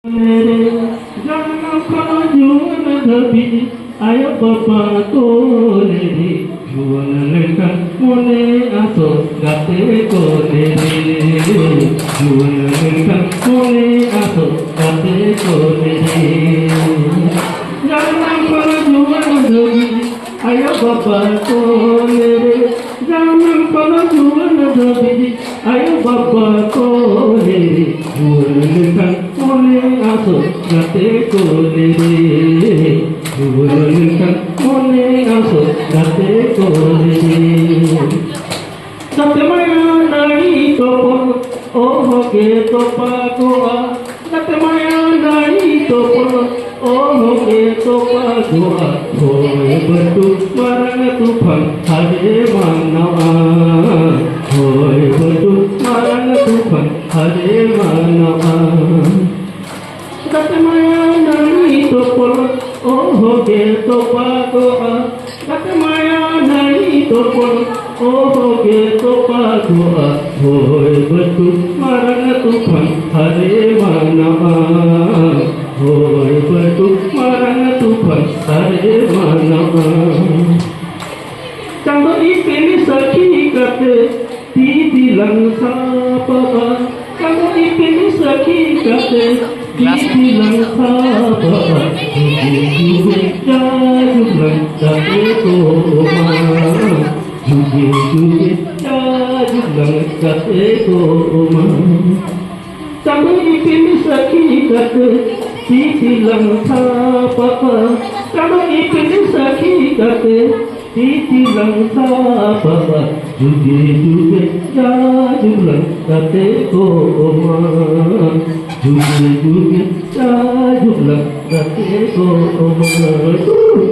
Jangan kau jual tapi ayah bapa kolere jual lekan mone aso gate kolere jual lekan mone aso gate kolere jangan kau jual tapi ayah bapa kolere jangan kau jual tapi ayah bapa kolere jual lekan mone aso gate kolere jualkan mone aso gate kolere gate maya nai topon oh ke topa goa gate maya nai topon oh ke topa goa hoy batu marang tufan hare manawa hoy batu marang tufan hare manawa gate maya nai topon oh ke topa goa gate maya nai topon oh ke topa goa hoy batu marang tufan hare manawa hoy batu marang tufan hare manawa chando ipini sakhi kate ti dilang sapa chando ipini sakhi kate ti dilang sapa juge jajulang kate koma juge jajulang kate koma chando ipini sakhi kate ti dilang sapa chando ipini sakhi kate Titi langsa baba juge juge jajulang kate koma juge juge jajulang kate koma